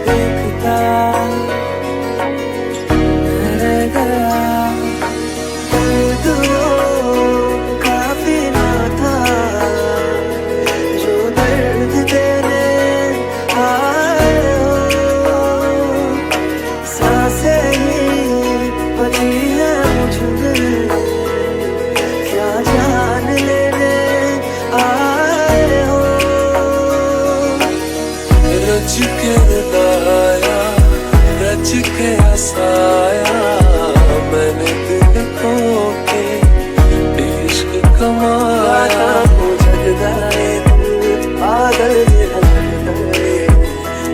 देखता रह गया। दर्द वो काफी ना था जो दर्द देने आए हो। सांसें ही बची है मुझमें, क्या जान लेने आए हो। रच के बताया, रच के हंसाया, मैंने दिल को के इश्क कमाया। जगदाए पागल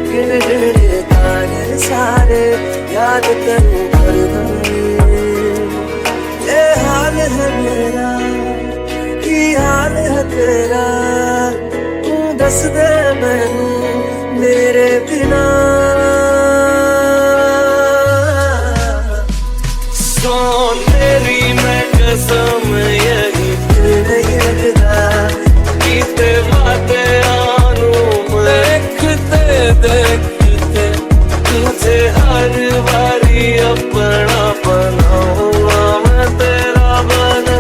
गिन गिन ताने सारे याद करूं हरदम। ये हाल है मेरा, ये हाल है तेरा, तू दस दे मैनू मेरे बिना। सोन मेरी मैं कसम यही दिल नहीं लगता, बीते बाते आनू देखते देखते तुझे हर बारी अपना बनाऊंगा मैं तेरा बना।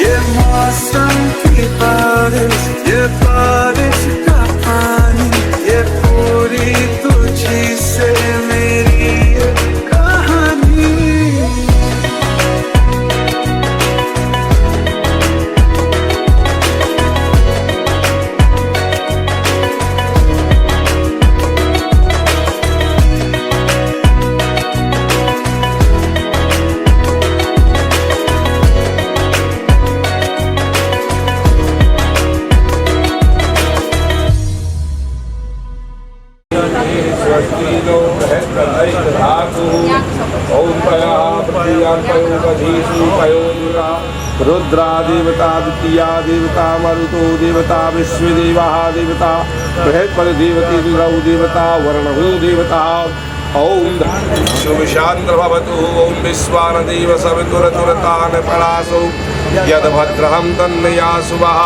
ये मौसम की बारिश, ये बारिश का पानी, ये पूरी तुझी से मेरी ये कहानी। रुद्रा देवता, द्वितीया देवता, मरुतो देवता, विश्वदेवा देवता, बृहस्पति देवती, रुद्रौ देवता, वर्णो देवता। ओम शुभ शांति भवतु। ओम विश्वानदेव सवितुरतुरतान परासो यद्भद्रहं तन्नयासुवः।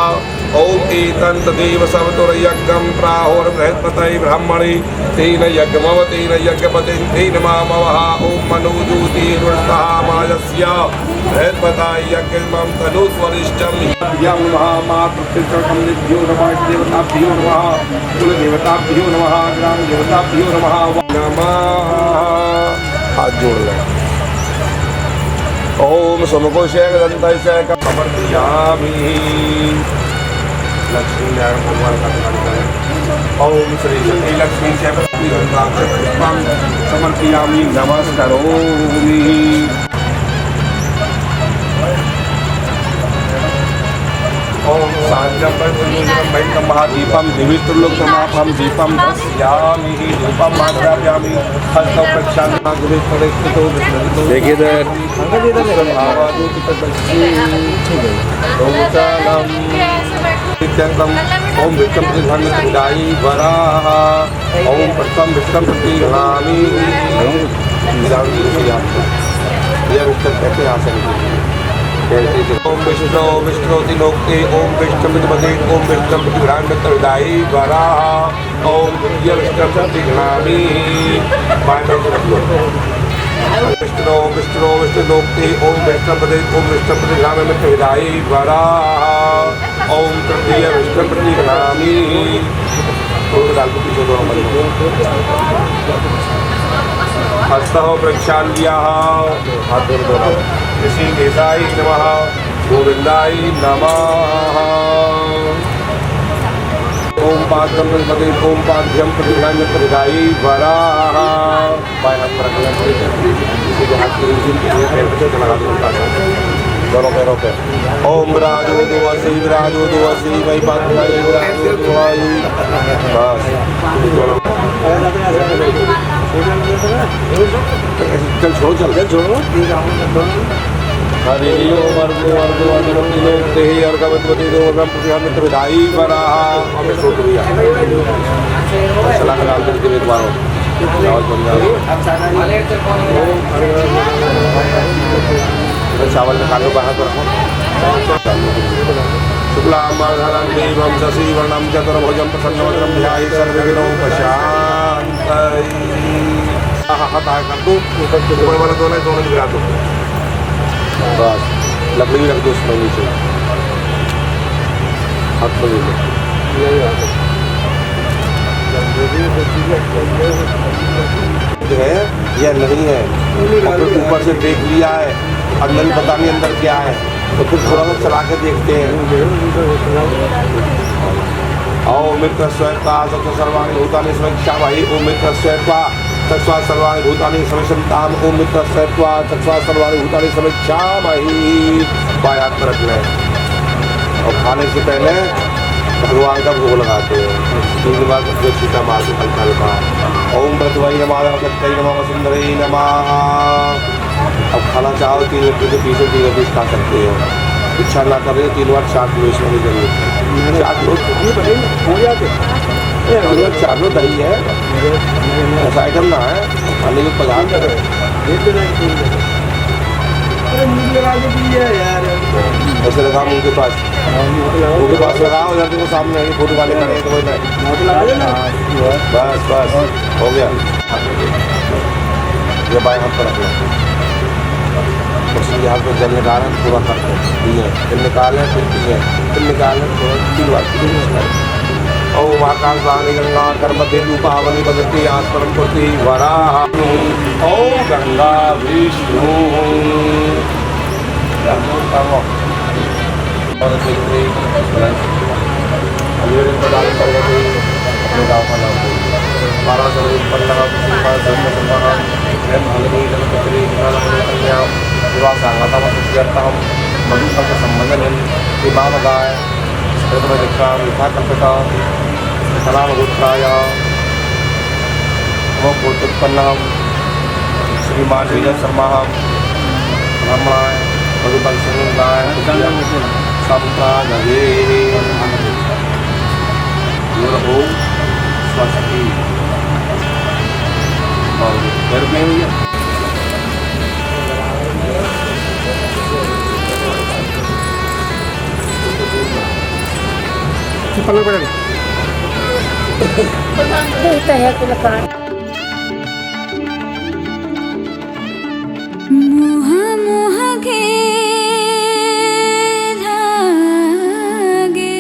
ओम एतन्तदेव सवितुर्यज्ञं प्राहुर्बृहस्पतये ब्रह्मणे तेन यज्ञमवतेन यज्ञपतिं तेन मामवः। ओम मनोज्योतिरुष्टः मायस्य बृहस्पतये यज्ञं तनुस्वरिष्ठं यं महामातृपितृकं निभ्यो नमः। देवताभ्यो नमः, कुलदेवताभ्यो नमः, ग्रामदेवताभ्यो नमः। हाथ जोड़ लें। ओम समकोशेकदन्तस्य समर्पयामि। लक्ष्मी नारायण भगवान का नमस्कार। ओम श्री सती लक्ष्मी पुष्पं समर्पयामि। नमस्कारोमि। ओम साज्यं महादीपं दिवित्रुलोकमापं दीपं दर्शयामि। धूपं आघ्रापयामि। हस्तौ प्रक्षालनाग्रे स्थितो देखिए इधर ओम विष्णु प्रतिधानी वराह। ओम प्रथम विष्णु प्रतिघ्नामि। यह विष्णु कैसे आ सकते। ओम विष्णु विष्णुतिलोके ओम विष्णु विद्महे ओम विष्णु प्रतिघ्राण्यतविदायी वराह। ओम द्वितीय विष्णु प्रतिघ्नामि। विष्णु विष्णु विष्णुलोके ओम विष्णु पदे ओम विष्णु प्रतिघ्नाम्यतविदायी वराह। ओम तृतीय विष्णु प्रतिघ्नामि। हस्तः प्रक्षाल्यः। ऋषिकेशाय नमः। गोविंदाय नमः। ओम पाद्यं प्रतिपदे ओम पाद्यं प्रतिघ्नाम्यतविदायी वराह। दोनों पैरों पे ओम विराजो दुवसी वही बात बस। चल छोड़ो हरि ओम अर्घोते अर्घवती दो प्रतिहामित्रविदायी वराह। हमें छोड़ दिया सलाह डाल देते वेदवारों चावल निकालो बाहर पर रखो। शुक्लांबरधरं देवं शशिवर्णं चतुर्भुजं प्रसन्नवदनं ध्यायेत् सर्वविघ्नोपशान्तये। हाथ आगे कर दो, ऊपर वाला दोनों गिरा दो, बस लकड़ी भी रख दो उसमें नीचे, हाथ में ले लो है या नहीं है, और फिर ऊपर से देख लिया है, अंदर भी पता नहीं अंदर क्या है, तो फिर थोड़ा सा चला के देखते हैं। ओम मित्र स्वेता सत्य सर्वाणि भूतानि समीक्षा भाई, ओम मित्र स्वेता चक्षुषा सर्वाणि भूतानि समीक्षाम, ओम मित्र स्वेता चक्षुषा सर्वाणि भूतानि समीक्षामहि। बाएं हाथ में रख लें और खाने से पहले भगवान का भोग लगाते हैं। 3 बार सीता माँ के हल्का ओम प्रतवई नमः सत्य नमः वसुंधरे नमः। अब खाना चाहो 3 व्यक्ति के पीछे 3 व्यक्ति खा सकते हैं, इच्छा ना करे 3 बार चाट लो, इसमें भी जरूरत चाट लो चाट लो, दही है ऐसा आइटम ना है खाने के पदार्थ ऐसे लगा मुँह के पास लगाओ, उधर देखो सामने फोटो वाले खड़े तो बस बस हो गया। ये बाएं हाथ पर रखना, उसके हाथ में जल निकालें पूरा करते हैं, फिर निकालें फिर पिए, फिर निकालें थोड़ा 3 बार। ओम आकाशवाणी गंगा कर्मते रूपावली बदती आस्परम प्रति वराह। ओम गंगा विष्णु और अपने गाँव का नाम बारह सर्वे विवाह सांगता मधुकल्प संबंधन इमाम गाय दीक्षा विथा कल्पता सलामगोत्राय मोक्षोत्पन्न श्रीमान विजय शर्मा ब्रह्मणाय मधुकल्प गाय सबका नगे हो स्वस्ति। और घर में हुई पलक पड़ेगा मोह मोह के धागे,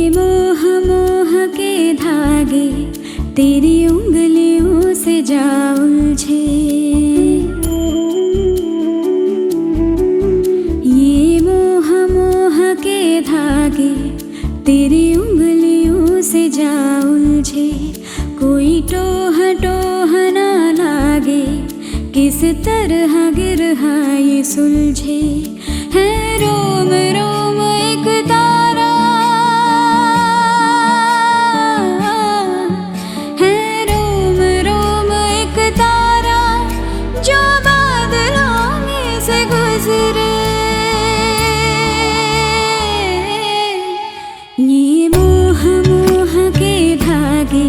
मोह मोह के धागे, तेरी उंगलियों से जा उलझे, ये मोह मोह के धागे तेरी उंगलियों से जा उलझे। कोई टोह टोह ना लागे, किस तरह गिरहा ये सुलझे। है रोम रोम एक तारा, जो बादलों में से गुजरे। ये मोह मोह के धागे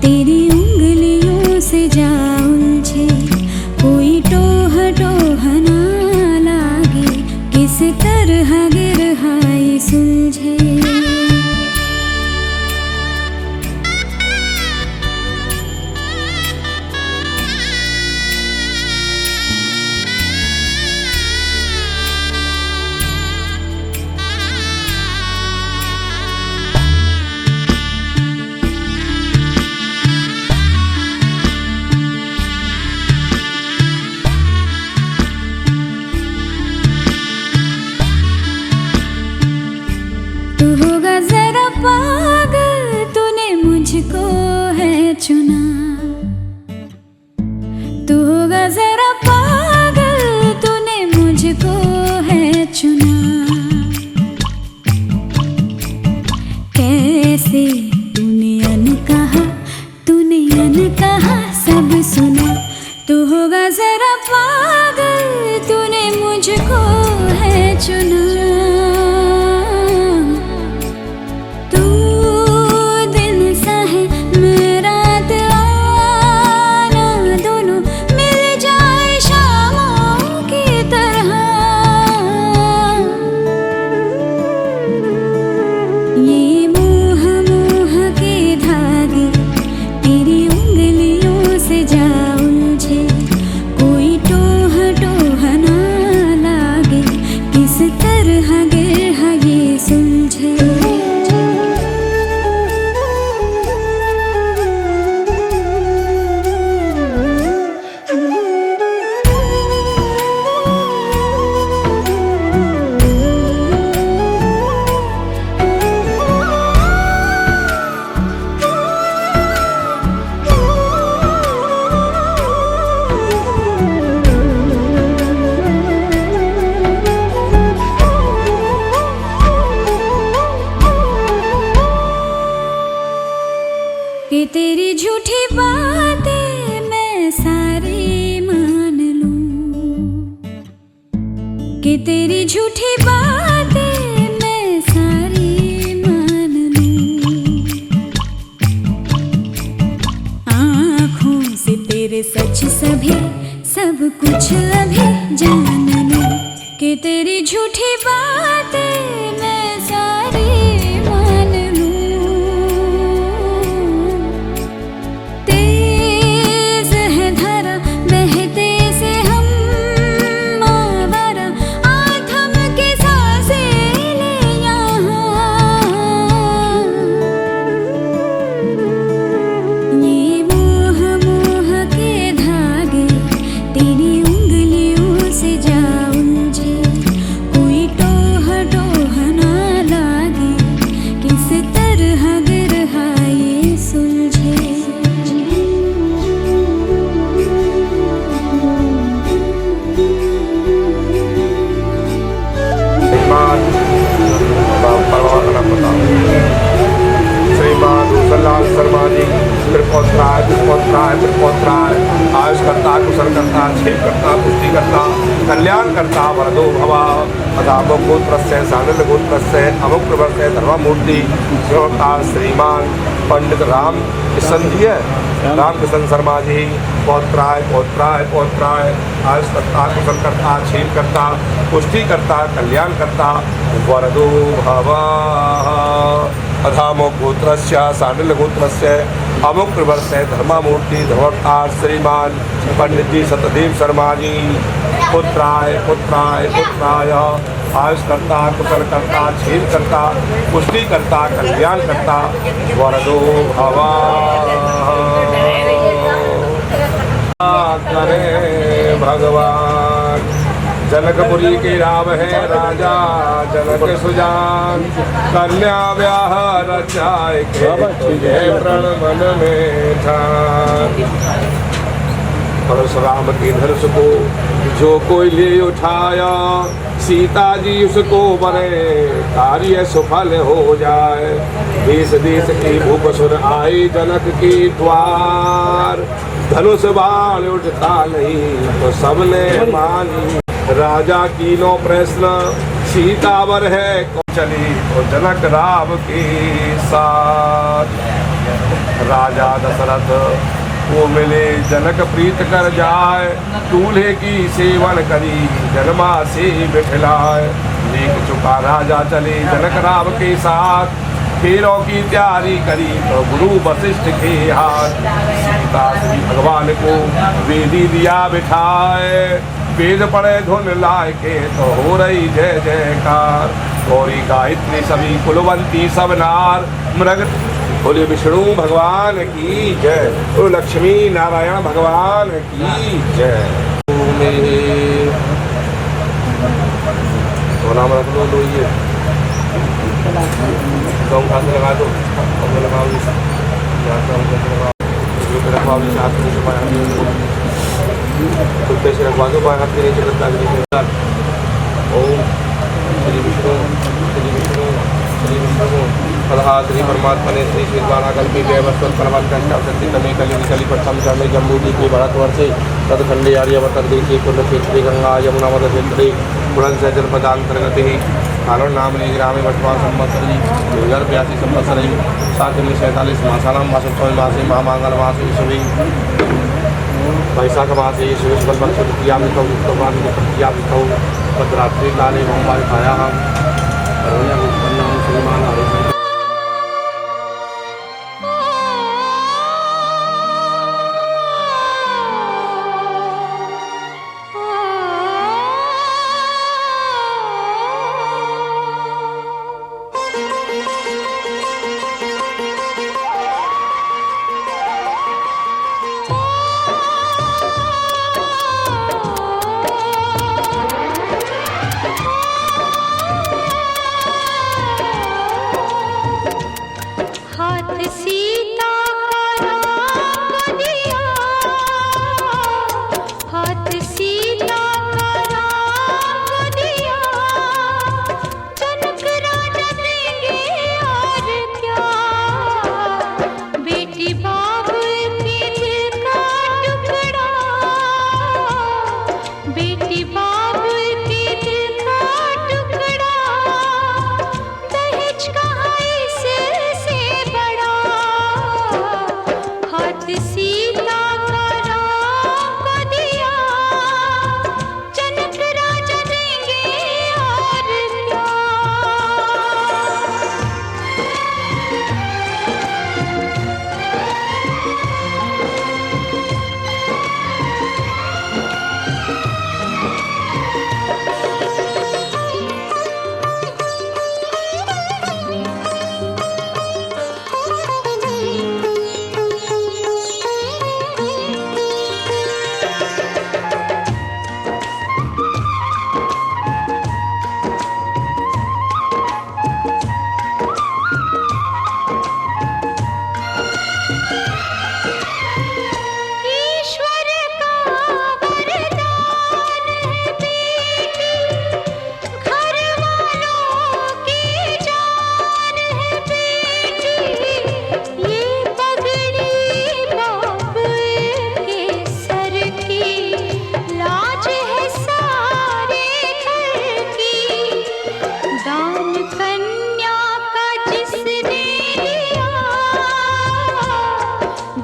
तेरी उंगलियों से जा उलझे। कोई टोह टोह ना लागे, किस तरह गिरहा ये सुलझे। तू होगा जरा पागल, तूने मुझको है चुना। तू होगा जरा पागल, तूने तरह गिरहा ये सुलझे। कि तेरी झूठी बातें मैं सारी मान लूं, कि तेरी झूठी बातें मैं सारी मान लूं, आँखों से तेरे सच सभी सब कुछ अभी जान लूं, कि तेरी झूठी बातें मैं सारी मान लूं। तेज है धारा बहते से हम आवारा, आ थम के सांसें ले यहाँ, ये मोह मोह के धागे तेरी उंगलियों से जा उलझे, कोई टोह टोह ना लागे, किस तरह गिरहा ये सुलझे। श्रीमान दूसरलाल शर्मा जी फिर पौत्रा आयुष करता कुशल करता क्षेम करता पुष्टि करता कल्याण करता वरदो भवा अथामो गोत्रस्य सानंद गोत्रस्य अमुक प्रवर्तय धर्ममूर्ति श्रीमान पंडित राम संधीय रामकृष्ण शर्मा जी पौत्राय आयुष करता कुशल करता क्षेम करता पुष्टि करता कल्याण करता वरदो भवा अधामो गोत्रस्य सानिल गोत्रस्य अमुक प्रवर्तय धर्ममूर्ति धर्मवतार श्रीमान पंडित जी सतदेव शर्मा जी पुत्राय आयुष करता कुशल करता क्षेम करता पुष्टि करता कल्याण करता वरदो भवा करे भगवान। जनकपुरी के राम है राजा जनक सुजान, कन्या ब्याह रचाए के तुझे प्रण मन में ठान। परशुराम के धनुष को जो कोई ले उठाया, सीता जी उसको बने कार्य सफल हो जाए। देश देश की भूप सुर आई जनक के द्वार, धनुष बाण उठता नहीं तो सबने मानी। राजा की नो प्रश्न सीतावर है चली तो जनक राम के साथ। राजा दशरथ वो मिले जनक प्रीत कर जाए, दूल्हे की सेवन करी जन्मा से बिठलाए। लेक चुका राजा चले जनक राम के साथ, फेरों की तैयारी करी तो गुरु वशिष्ठ के हाथ। सीता श्री भगवान को वेदी दिया बिठाए, वेद पढ़े धुन लाए के तो हो रही जय जयकार। गौरी गायत्री सभी कुलवंती सब नार, मृग बोले विष्णु भगवान की जय, तो लक्ष्मी नारायण भगवान की जय। तो नाम रख लो लोइए, गम खाते लगा दो, लगाओ कुत्ते से रखवा दो, बाएं हाथ के नीचे करता है। ओम श्री विष्णु श्री विष्णु श्री विष्णु फलहा श्री परमात्मा ने श्री श्रीवाणा कल्पी व्यवस्थ परमान कंष्टावशक्ति तमे कली प्रथम चरणे जम्बूदीप भरतवर्षे तदखंडे आर्यवर्त देशे कुलक्षेत्रे गंगा यमुना मद क्षेत्रे पुरंस जनपदांतर्गते कारण नाम ग्रामे वर्तमान संवत्सरी 2082 संवत्सरी 747 मासानां मासोत्सव मासे महामांगल मासे विश्वे वैशाख मासे शिवस्कल्पक्ष तृतीयामितौ तृतीयामितौ भद्रात्रि काले महोमारिकायाः उत्पन्नं श्रीमान हरिः। दान कन्या का जिसने दिया,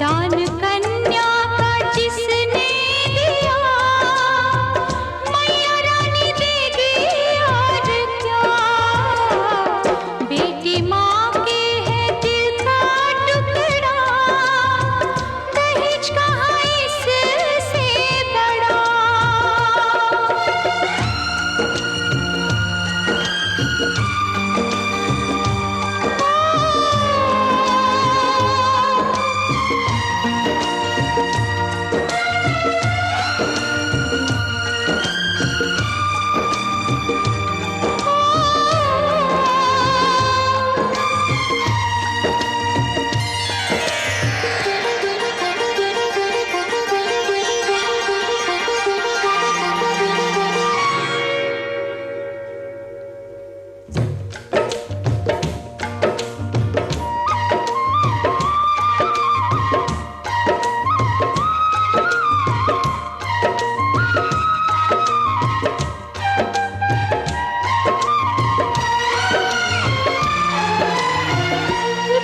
दान कन्या का जिसने दिया, मैया रानी देगी और क्या। बेटी माँ के है दिल का टुकड़ा, दहेज कहाँ इससे बड़ा।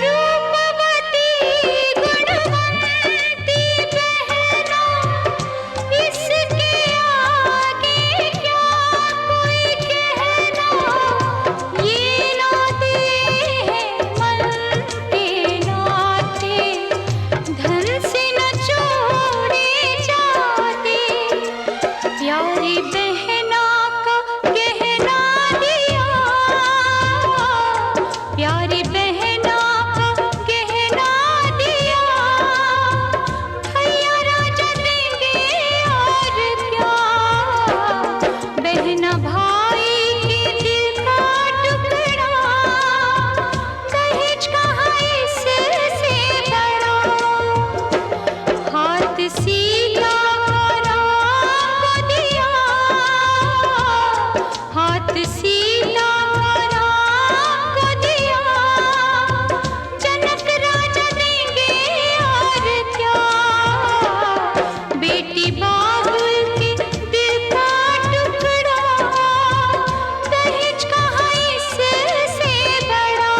रूपवती गुणवंती बहना, इसके आगे क्या कोई कहना। ये नाते हैं मन के नाते, धन से न जोड़े जाते। प्यारी बहना का गहना दिया, प्यारी बहना का गहना दिया, भैया राजा देंगे और क्या। बहना भाई के दिल का टुकड़ा, दहेज कहाँ इससे बड़ा। हाथ सीधा राम को दिया, हाथ सीधा राम को दिया, जनक राजा देंगे और क्या। बेटी बाबुल के दिल का टुकड़ा, दहेज कहाँ इससे बड़ा।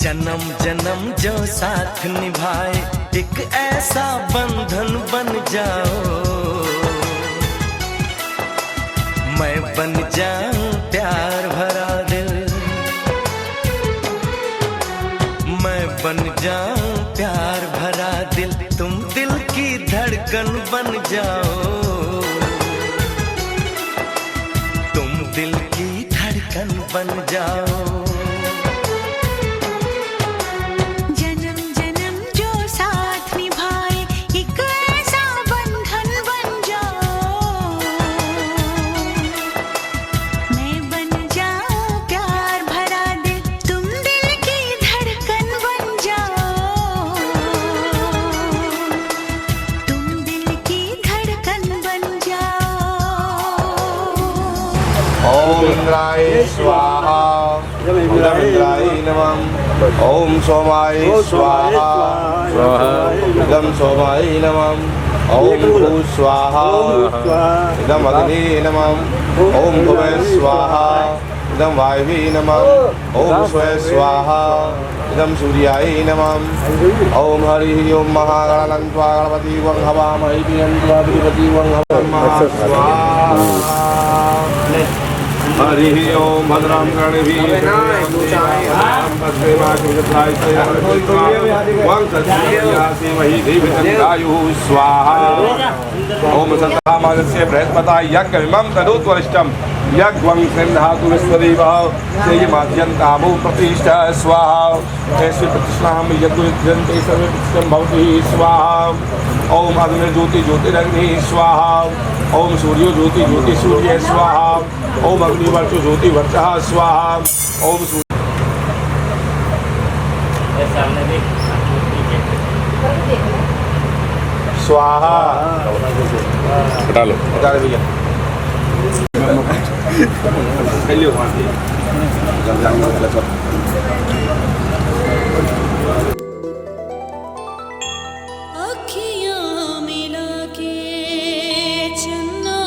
जन्म जन्म जो साथ निभाए, एक ऐसा बंधन बन जाओ। मैं बन जाऊं प्यार भरा दिल, मैं बन जाऊं प्यार भरा दिल, तुम दिल की धड़कन बन जाओ। तुम दिल की धड़कन बन जाओ। जन्म जन्म जो साथ निभाए, एक ऐसा बंधन बन जाओ। मैं बन जाऊं प्यार भरा दिल, तुम दिल की धड़कन बन जाओ। तुम दिल की धड़कन बन जाओ। ओम इंद्राय स्वाहा, ओम इंद्राय नमः। ओम सोमाय स्वाहा, इदं सोमाय नमः। ओम भू स्वाहा, इदं अग्ने नमः। ओम भुवे स्वाहा, इदं वायवे नमः। ओम स्वय स्वाहा, इदं सूर्याय नमः। ओम हरिः ओम महागणानन्त्वा गणपति वं हवामहे प्रियन्त्वा गणपति वं हवामहे स्वाहा। हरिः ओम भद्रं गणभिः वही देवयुः स्वाहा। ओम सत्तामागस्य बृहस्पता यज्ञमिमं तदुत्वरिष्टं यज्ञं सिंधातु विश्वदेवः सेयमाद्यन्तामो प्रतिष्ठा स्वाहा। ऐसे प्रतिष्ठां यज्ञुज्यन्ते सर्वे प्रतिष्ठं भवति स्वाहा। ओम अग्नि ज्योति ज्योतिरग्नि स्वाहा। ओम सूर्यो ज्योति ज्योति सूर्य स्वाहा। ओम अग्निवर्चो ज्योति वर्चः स्वाहा। ओम स्वाहा। हटा लो भैया। अखियाँ मिला के चन्ना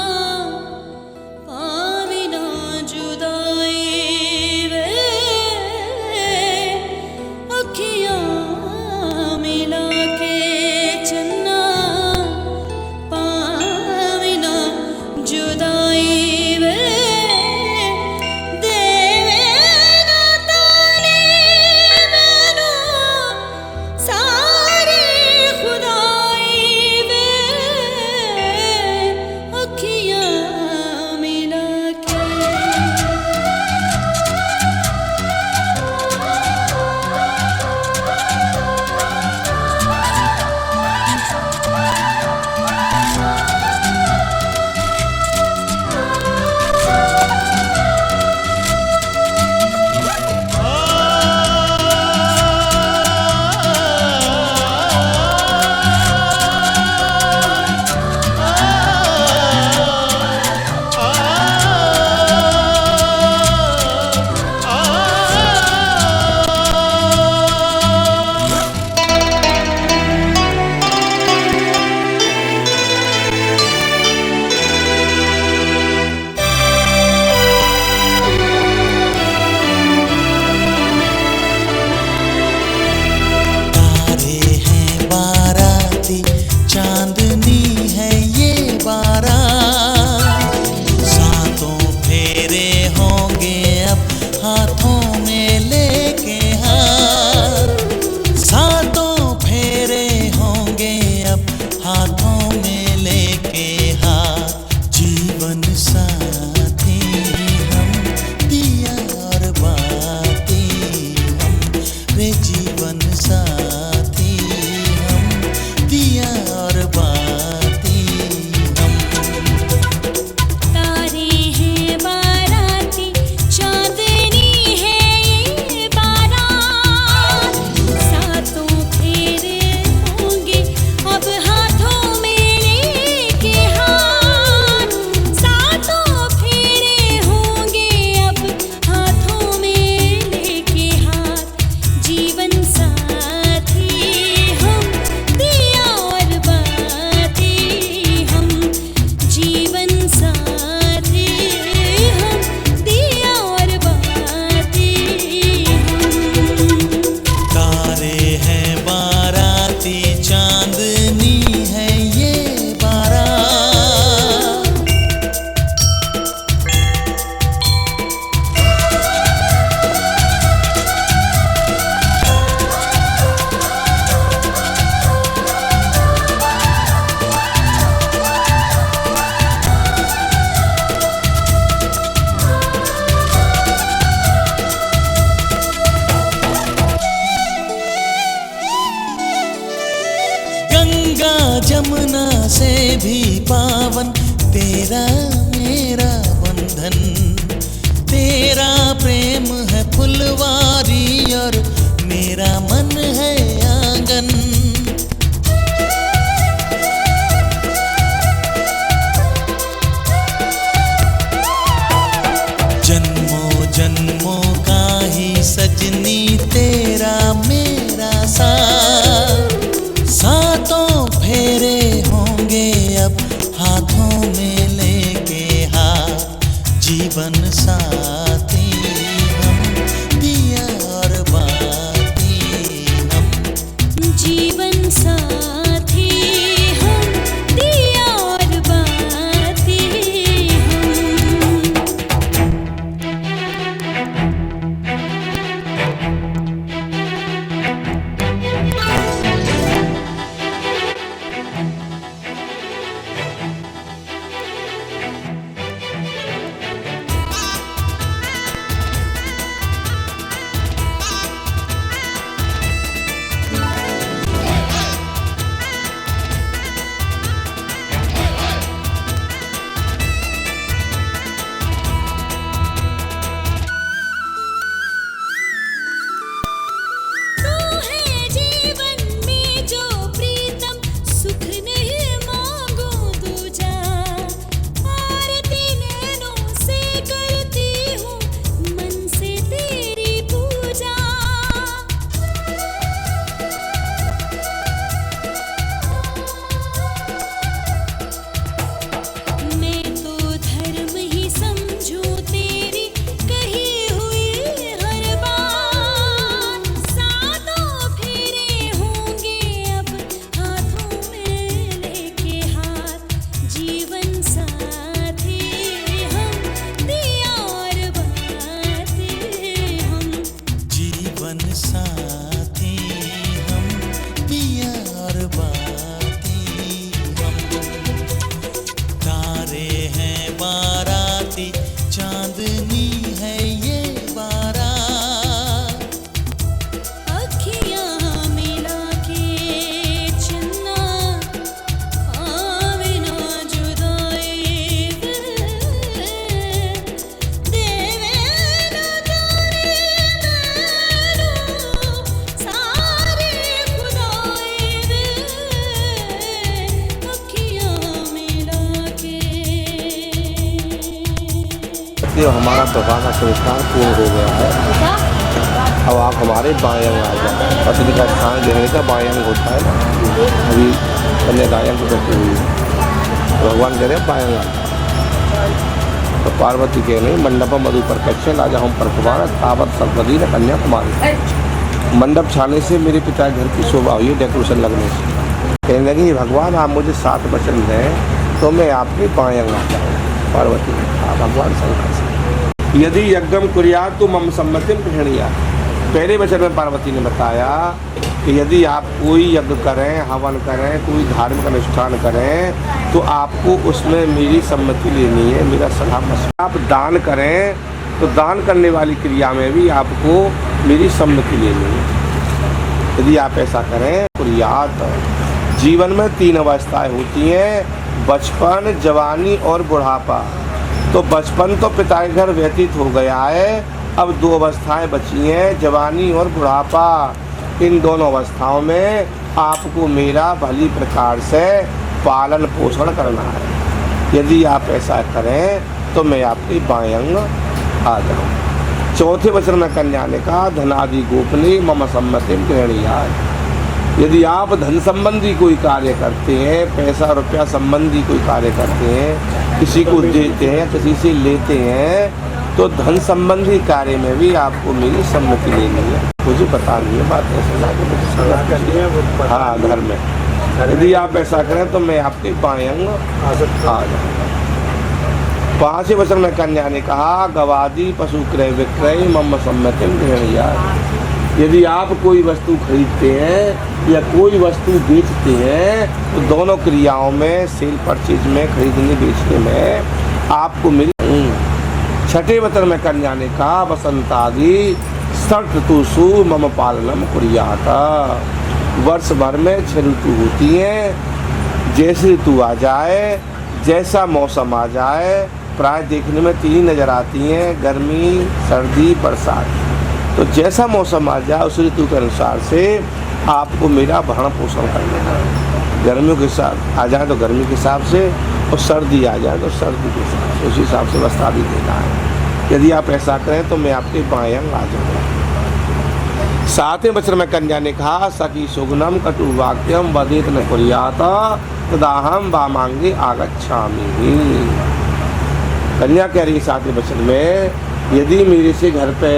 पावे ना जुदाई वे। अखियाँ मिला के चन्ना पावे ना जुदाई वे। देवे ना ताने मैनू सारी खुदाई वे। अखियाँ मिला के तारे हैं बाराती चांदनी है ये बारात। सातों फेरे होंगे अब हाथों में लेके हाथ। सातों फेरे होंगे अब हाथों में लेके हाथ। जीवन साथी हम दिया और बाती हम रे। जीवन साथी हम दिया और बाती हम। तारे हैं बाराती चांदनी है ये बारात। सातों फेरे होंगे अब हाथों में लेके हाथ। सातों फेरे होंगे अब हाथों में लेके हाथ। जीवन साथी हम दिया और बाती हम। जीवन साथी हम दिया और बाती हम। तारे हैं बाराती चांदनी है ये बारात। गंगा जमुना से भी पावन तेरा मेरा बंधन। तेरा प्रेम है फुलवारी और मेरा मन है आंगन। जन्मों जन्मों का ही सजनी तेरा मेरा साथ। सातों फेरे होंगे अब हाथों में लेके हाथ। जीवन साथी हम दिया और बाती हम। साथी हम, पिया और बाती हम। तारे हैं बाराती, चांदनी है ये बारात। अखियाँ मिला के चन्ना आवे ना जुदाई देवे ना तारे नैनो सारे खुदाई दे अखियाँ मिला के। हमारा सभा का संस्कार पूर्ण हो गया है। अब आप हमारे बाएं अंग आ जाए। पत्नी का स्थान देने का बाएं अंग होता है ना, अभी कन्यादायन को बैठी हुई है, भगवान कह रहे हैं बाएं अंग आ जाए। तो पार्वती कह रही मंडपम मधु प्रकक्ष राजा हम प्रकुमार तावत सर्वदी न कन्याकुमारी। मंडप छाने से मेरे पिता घर की शोभा हुई है, डेकोरेशन लगने से। कहने लगी भगवान आप मुझे 7 वचन दें तो मैं आपके बाएं अंग आ जाऊँ। पार्वती भगवान शंकर से यदि यज्ञम कुर्यात तो मम सम्मतिम गृह्णीया। पहले वचन में पार्वती ने बताया कि यदि आप कोई यज्ञ करें, हवन करें, कोई धार्मिक अनुष्ठान करें तो आपको उसमें मेरी सम्मति लेनी है, मेरा सलाह मशवरा। आप दान करें तो दान करने वाली क्रिया में भी आपको मेरी सम्मति लेनी है। यदि आप ऐसा करें कुर्यात। जीवन में 3 अवस्थाएं होती हैं, बचपन, जवानी और बुढ़ापा। तो बचपन तो पिता के घर व्यतीत हो गया है, अब 2 अवस्थाएं बची हैं, जवानी और बुढ़ापा। इन दोनों अवस्थाओं में आपको मेरा भली प्रकार से पालन पोषण करना है। यदि आप ऐसा करें तो मैं आपके बाएं अंग आ जाऊँ। चौथे वचन में कन्या ने कहा धनादि गोपनीय मम सम्मतिम गृह्णीया। यदि आप धन संबंधी कोई कार्य करते हैं, पैसा रुपया संबंधी कोई कार्य करते हैं, किसी को देते हैं, किसी से लेते हैं, तो धन संबंधी कार्य में भी आपको मेरी सम्मति लेनी है। मुझे पता नहीं है बात ऐसे। हाँ, घर में यदि आप ऐसा करें तो मैं आपके बाएं अंग आ जाऊँ। 5वें वचन में कन्या ने कहा गवादी पशु क्रय विक्रय मम सम्मतिम गृह्णीया। यदि आप कोई वस्तु खरीदते हैं या कोई वस्तु बेचते हैं तो दोनों क्रियाओं में, सेल परचेज में, खरीदने बेचने में आपको मेरी। 6वें वचन में कन्या ने कहा वसंतादि षट ऋतुषु मम पालनम कुर्यात। वर्ष भर में 6 ऋतु होती हैं। जैसी ऋतु आ जाए, जैसा मौसम आ जाए, प्राय देखने में 3 नज़र आती हैं, गर्मी, सर्दी, बरसात। तो जैसा मौसम आ जाए उस ऋतु के अनुसार से आपको मेरा भरण पोषण करना है। गर्मियों के साथ आ जाए तो गर्मी के हिसाब से, और सर्दी आ जाए तो सर्दी के हिसाब से, उसी हिसाब से वस्त्र भी देना है। यदि आप ऐसा करें तो मैं आपके बाएं अंग आ जाऊँगा। 7वें वचन में कन्या ने कहा सखी सुगनम कटु वाक्यम वदेत न कुर्यात तदाहम वामांगे आगच्छामि। कन्या कह रही है 7वें वचन में यदि मेरे से घर पे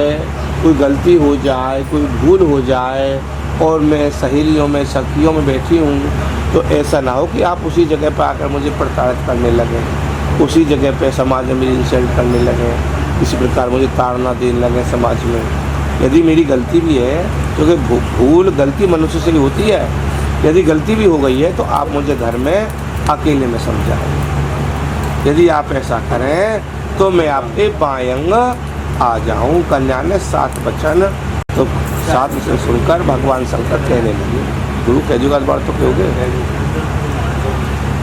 कोई गलती हो जाए, कोई भूल हो जाए और मैं सहेलियों में, सखियों में बैठी हूँ तो ऐसा ना हो कि आप उसी जगह पर आकर मुझे प्रताड़ित करने लगें, उसी जगह पे समाज में मेरी इंसल्ट करने लगें, इसी प्रकार मुझे ताड़ना देने लगे समाज में। यदि मेरी गलती भी है, क्योंकि भूल गलती मनुष्य से ही होती है, यदि गलती भी हो गई है तो आप मुझे घर में अकेले में समझाएं। यदि आप ऐसा करें तो मैं आपके बाएं अंग आ जाऊं। कन्या ने 7 वचन, तो 7 वचन सुनकर भगवान शंकर कहने लगे, गुरु कह दूँगा बार तो कहोगे।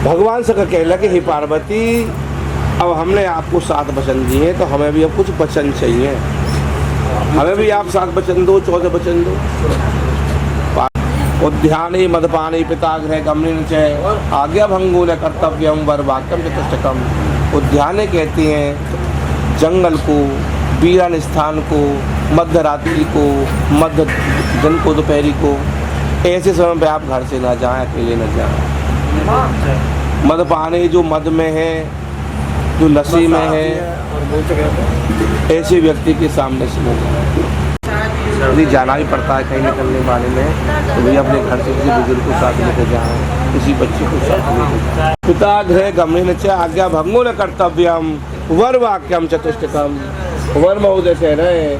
भगवान शंकर कहने लगे हे पार्वती, अब हमने आपको 7 वचन दिए तो हमें भी अब कुछ वचन चाहिए, हमें भी आप 7 वचन दो, 14 वचन दो। उद्याने मदपाने पिताग्रह गमने च आज्ञा भंगो न कर्तव्यम वर वाक्यम चतुष्टकम। उद्याने कहते हैं जंगल को, वीरान स्थान को, मध्य रात्रि को, मध्य दिन को, दोपहरी को, ऐसे समय पे आप घर से ना जाएं, अकेले ना जाएं। मदपाने जो मद में है, जो नशे में है, ऐसे व्यक्ति के सामने से न जाएं। यदि जाना भी पड़ता है कहीं निकलने वाले में तो भैया अपने घर से किसी बुजुर्ग को साथ लेकर जाएं, किसी बच्चे को साथ लेकर जाएं। पिता गृह गमने च आज्ञा भंगो न कर्तव्यम वर वाक्यम चतुष्टकम। वर महोदय कह रहे हैं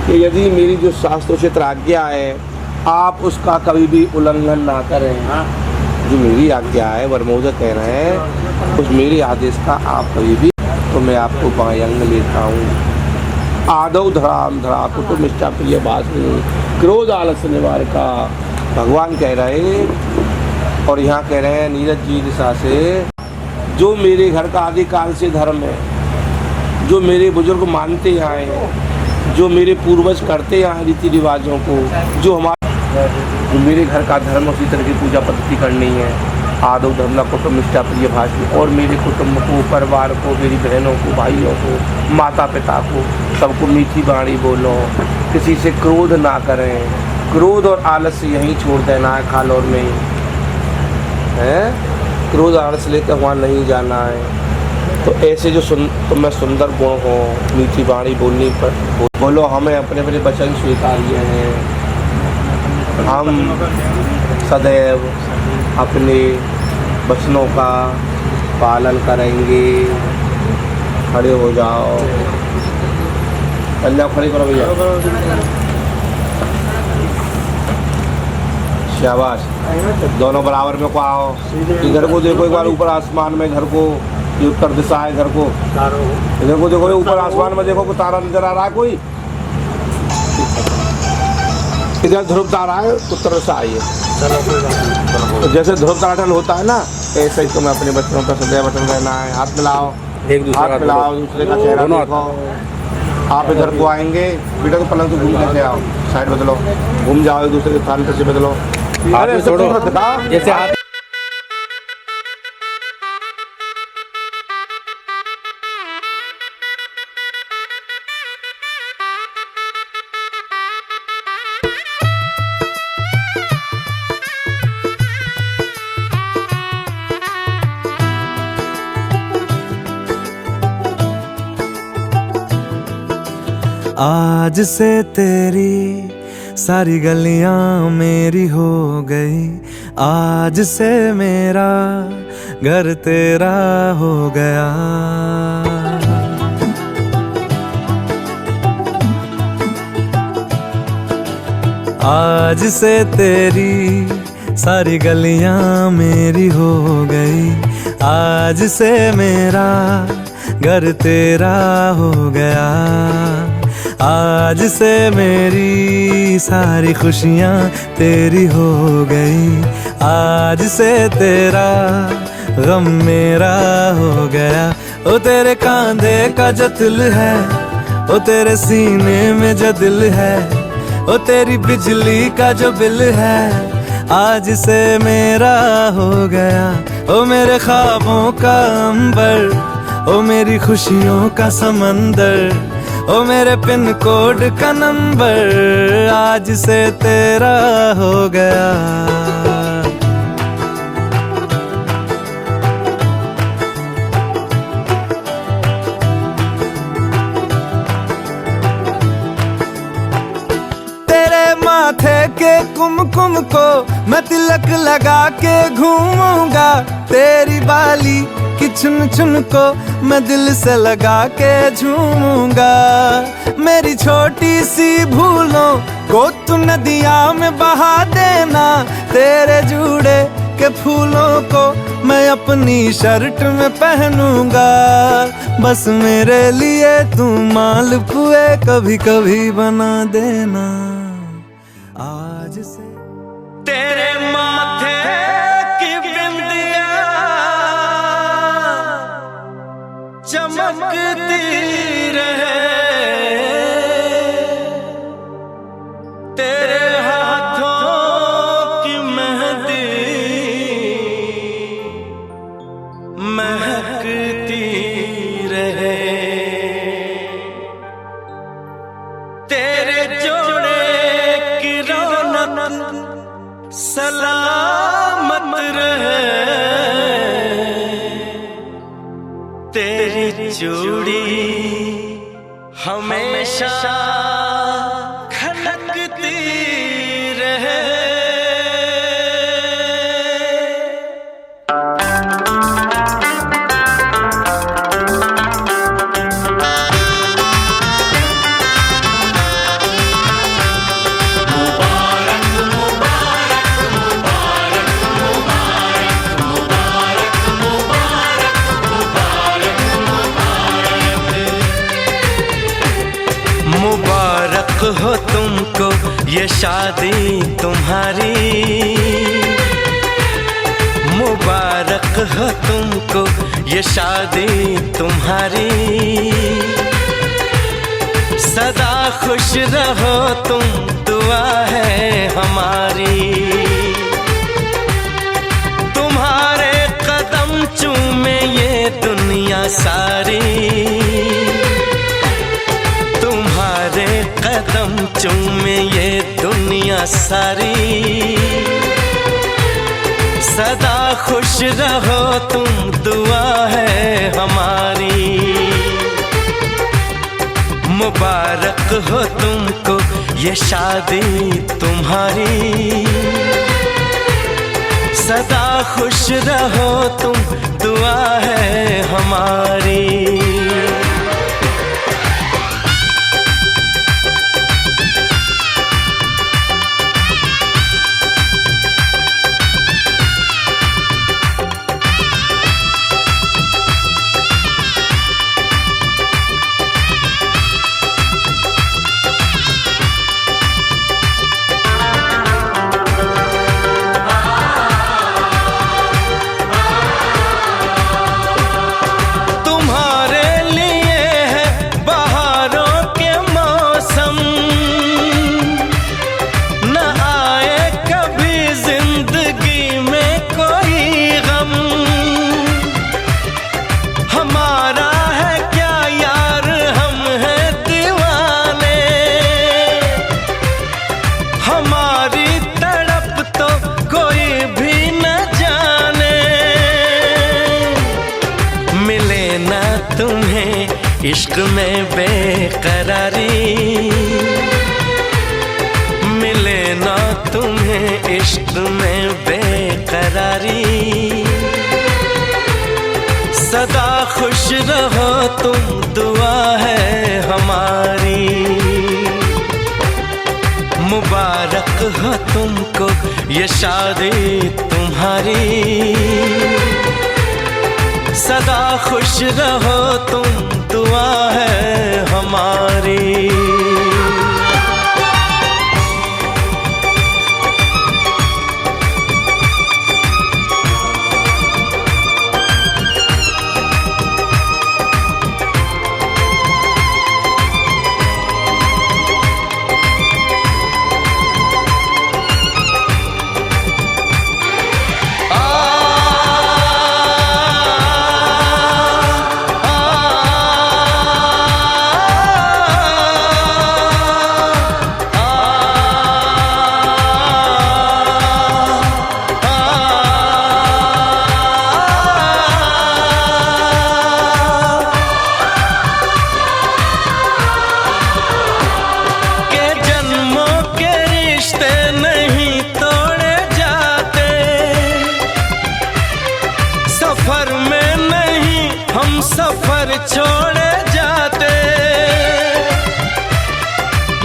कि यदि मेरी जो शास्त्रोचित आज्ञा है आप उसका कभी भी उल्लंघन ना करें। जो मेरी आज्ञा है वरमोदक कह रहे हैं उस मेरे आदेश का आप कभी भी, तो मैं आपको बाएं अंग लेता हूँ। आदौ धराम धरा कुटुंब इष्टा प्रिय वासनी क्रोध आलस्य निवारका भगवान कह रहे, और यहाँ कह रहे हैं नीरज जी दिशा से, जो मेरे घर का आदिकाल से धर्म है, जो मेरे बुजुर्ग मानते आए हैं, जो मेरे पूर्वज करते आए रीति रिवाजों को, जो मेरे घर का धर्म उसी तरह की पूजा पद्धति करनी है। आदौ धर्म कुटुंब निष्ठा प्रिय भाषी, और मेरे कुटुंब को, परिवार को, मेरी बहनों को, भाइयों को, माता पिता को, सबको मीठी वाणी बोलो, किसी से क्रोध ना करें। क्रोध और आलस्य यहीं छोड़ देना है खालौर में है, क्रोध आलस्य लेकर वहाँ नहीं जाना है। तो ऐसे जो तुम्हें सुंदर गुण हो, मीठी वाणी बोलनी पर बोलो, हमें अपने अपने वचन स्वीकार्य हैं। हम सदैव अपने वचनों का पालन करेंगे। खड़े हो जाओ, कल्याण खड़े करो भैया, शाबाश। दोनों बराबर में को आओ, इधर को देखो एक बार ऊपर आसमान में, घर को ये उत्तर दिशा है, घर को इधर को देखो, ऊपर आसमान में देखो, कोई तारा नजर आ रहा है कोई? इधर ध्रुव तारा है, उत्तर दिशा आई है। तो जैसे ध्रुव तारा होता है ना, ऐसे ही तुम्हें अपने बच्चों का सदैव वचन रहना है। हाथ मिलाओ, हाथ मिलाओ, दूसरे का चेहरा देखो। आप इधर को आएंगे, बेटा तो पलंग से घूम के आओ, साइड बदलो, घूम जाओ, एक दूसरे के स्थान से बदलो। अरे छोड़ो, जैसे हाथ आज से तेरी सारी गलियां मेरी हो गई, आज से मेरा घर तेरा हो गया। आज से तेरी सारी गलियां मेरी हो गई, आज से मेरा घर तेरा हो गया। आज से मेरी सारी खुशियाँ तेरी हो गई, आज से तेरा गम मेरा हो गया। ओ तेरे कांधे का जो तिल है, ओ तेरे सीने में जो दिल है, ओ तेरी बिजली का जो बिल है, आज से मेरा हो गया। ओ मेरे ख्वाबों का अंबर, ओ मेरी खुशियों का समंदर, ओ मेरे पिन कोड का नंबर, आज से तेरा हो गया। तेरे माथे के कुमकुम को मैं तिलक लगा के घूमूंगा, तेरी बाली कि चुन चुन को मैं दिल से लगा के झूमूंगा। मेरी छोटी सी भूलों को तू नदिया में बहा देना, तेरे जूड़े के फूलों को मैं अपनी शर्ट में पहनूंगा। बस मेरे लिए तू मालपुए कभी कभी बना देना। आज से तेरे माथे की बिंदिया चमकती रहे, तेरे हाथों की मेहंदी महकती रहे, तेरे जोड़े की रौनक सलामत रहे, तेरी चूड़ी हमेशा खनकती रहे। ये शादी तुम्हारी, मुबारक हो तुमको ये शादी तुम्हारी। सदा खुश रहो तुम, दुआ है हमारी। तुम्हारे कदम चूमे ये दुनिया सारी, तुम्हारे कदम चूमे ये दुनिया सारी। सदा खुश रहो तुम, दुआ है हमारी। मुबारक हो तुमको ये शादी तुम्हारी। सदा खुश रहो तुम, दुआ है हमारी। इश्क में बेकरारी मिले ना तुम्हें, इश्क में बेकरारी। सदा खुश रहो तुम, दुआ है हमारी। मुबारक हो तुमको ये शादी तुम्हारी। सदा खुश रहो तुम, दुआ है हमारी। सफर छोड़े जाते,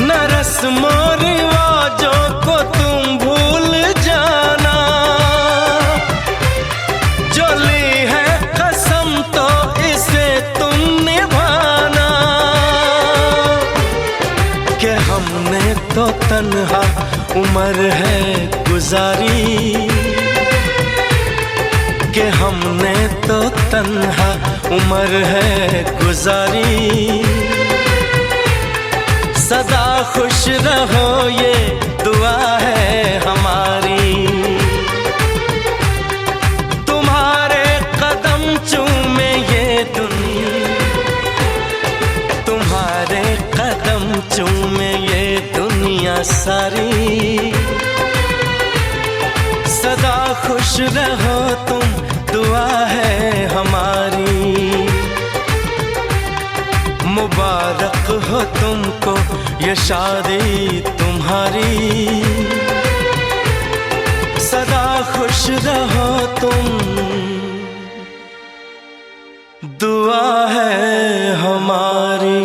न रस्मों रिवाजों को तुम भूल जाना। जो ली है कसम तो इसे तुम निभाना। कि हमने तो तन्हा उम्र है गुजारी, कि हमने तो तन्हा उम्र है गुजारी। सदा खुश रहो ये दुआ है हमारी। तुम्हारे कदम चूमे ये दुनिया, तुम्हारे कदम चूमे ये दुनिया सारी। सदा खुश रहो तुम, दुआ है हमारी। मुबारक हो तुमको ये शादी तुम्हारी। सदा खुश रहो तुम, दुआ है हमारी।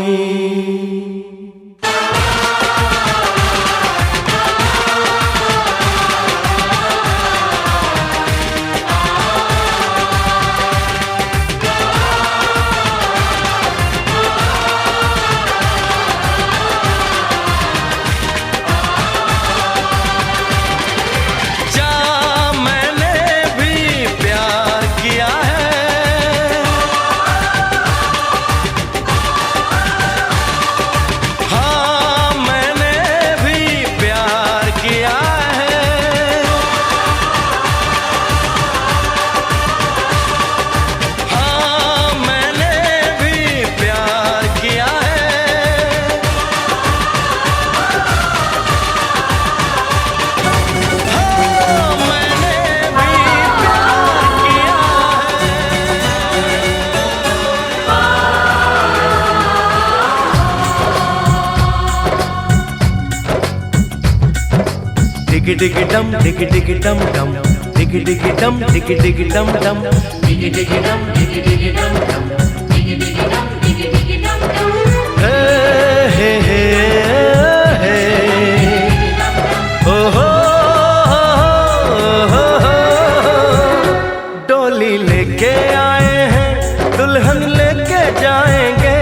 डिग डिग डम डिग डिग डम डम डिग डिग डम डिग डिग डम डम डिग डिग डम डिग डिग डम डम डिग डिग डम डिग डिग डम डम हे हे हे ओ हो डोली लेके आए हैं दुल्हन लेके जाएंगे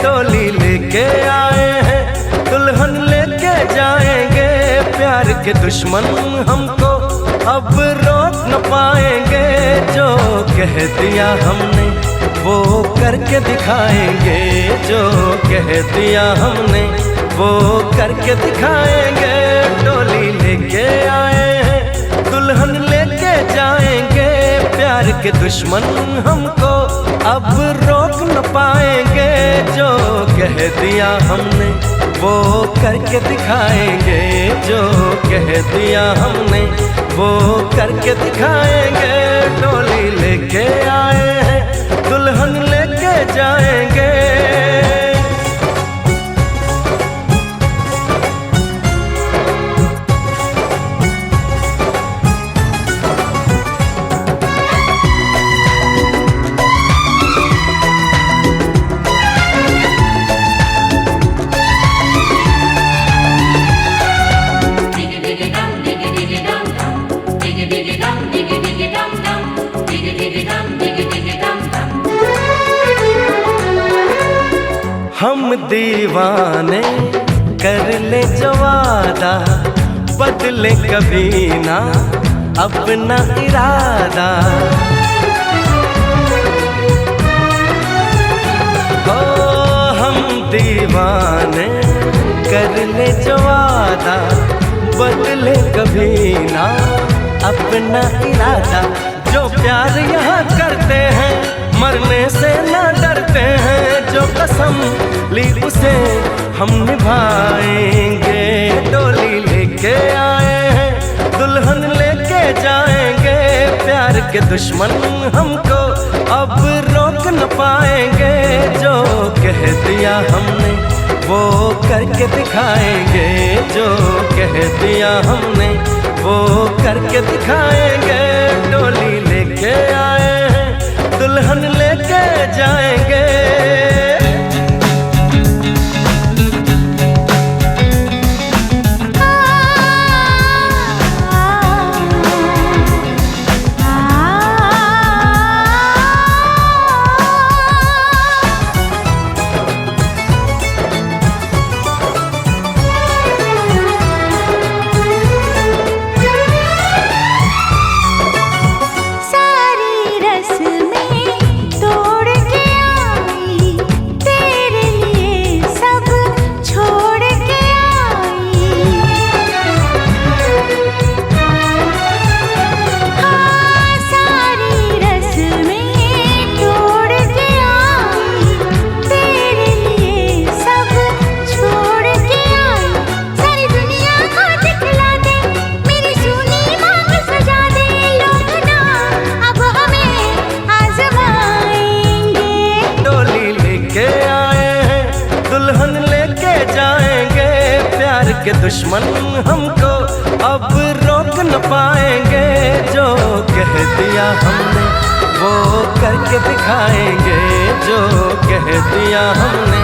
डोली लेके आए हैं दुल्हन लेके जाएंगे प्यार के दुश्मन हमको अब रोक न पाएंगे जो कह दिया हमने वो करके दिखाएंगे जो कह दिया हमने वो करके दिखाएंगे डोली लेके आए हैं दुल्हन लेके जाएंगे प्यार के दुश्मन हमको अब रोक न पाएंगे जो कह दिया हमने वो करके दिखाएंगे जो कह दिया हमने वो करके दिखाएंगे डोली लेके आए हैं दुल्हन लेके जाएंगे हम दीवाने कर ले जो वादा बदले कभी ना अपना इरादा ओ हम दीवाने कर ले जो वादा बदले कभी ना अपना इरादा जो प्यार यहाँ करते हैं मरने से ना डरते हैं जो कसम ली उसे हम निभाएंगे डोली लेके आए हैं दुल्हन लेके जाएंगे प्यार के दुश्मन हमको अब रोक न पाएंगे जो कह दिया हमने वो करके दिखाएंगे जो कह दिया हमने वो करके दिखाएंगे डोली लेके आए हैं दुल्हन लेके जाएंगे के दुश्मन हमको अब रोक न पाएंगे जो कह दिया हमने वो करके दिखाएंगे जो कह दिया हमने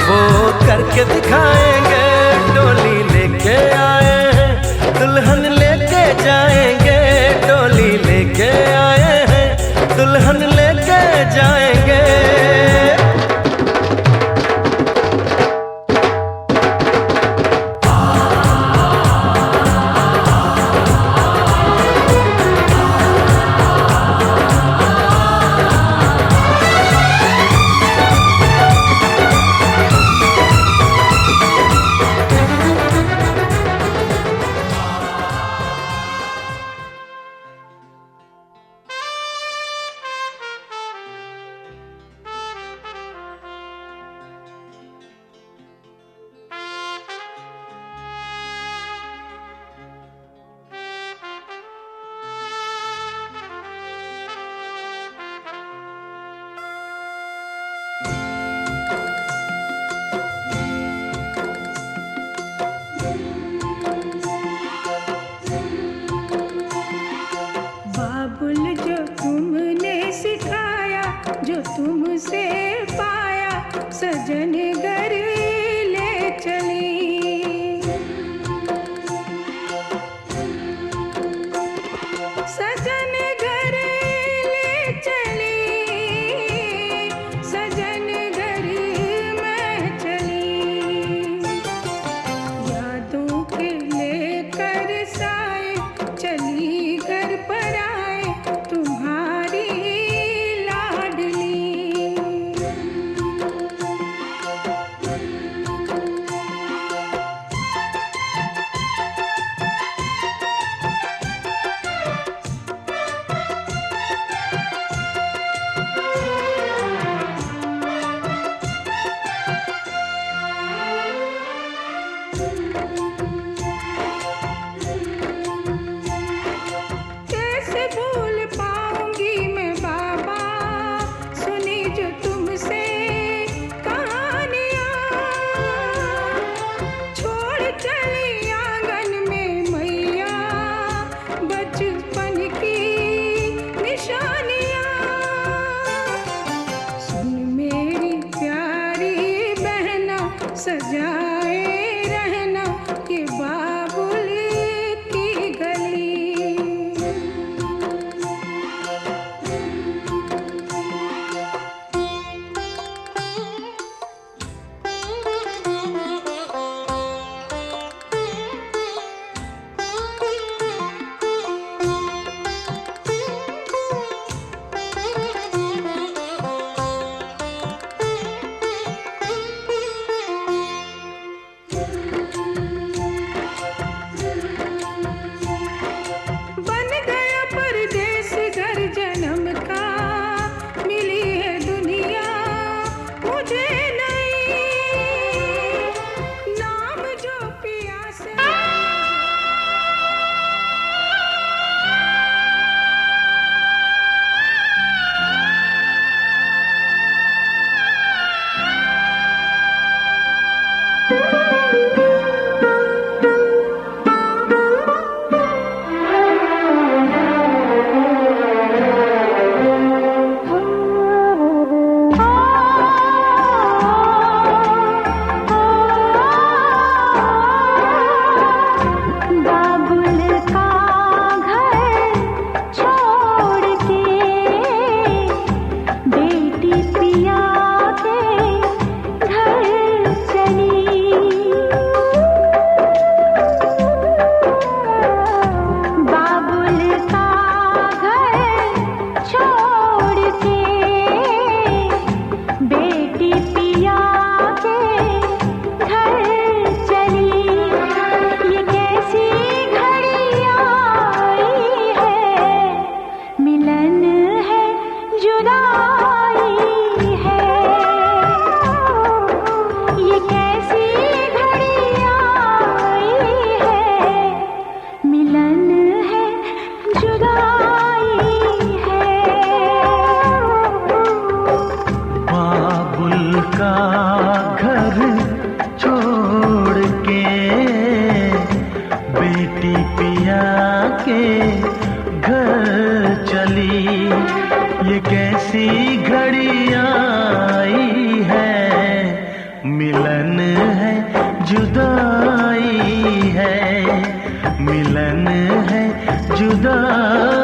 वो करके दिखाएंगे डोली लेके आए हैं दुल्हन लेके जाएंगे डोली लेके आए हैं दुल्हन लेके जाएंगे चली घर पर आए तुम्हारी लाडली। कैसे भूल पाऊंगी मैं बाबा सुनी जो तुमसे कहानियाँ, छोड़ चली आंगन में मैया बचपन की निशानियाँ। सुन मेरी प्यारी बहना सजाए रहना ये बाबुल की गली। बन गया परदेस घर जन्म का, मिली है दुनिया मुझे नई, नाम जो पिया से बाबुल का घर छोड़ के बेटी पिया के घर चली। बाबुल का घर छोड़ के बेटी पिया के घर चली। ये कैसी घड़ी आई है, मिलन है जुदाई है। ये कैसी घड़ी आई है, मिलन है जुदाई है। बाबुल का घर छोड़ के बेटी पिया के घर चली। ये कैसी घड़ी आई है, मिलन है जुदाई है, मिलन है जुदाई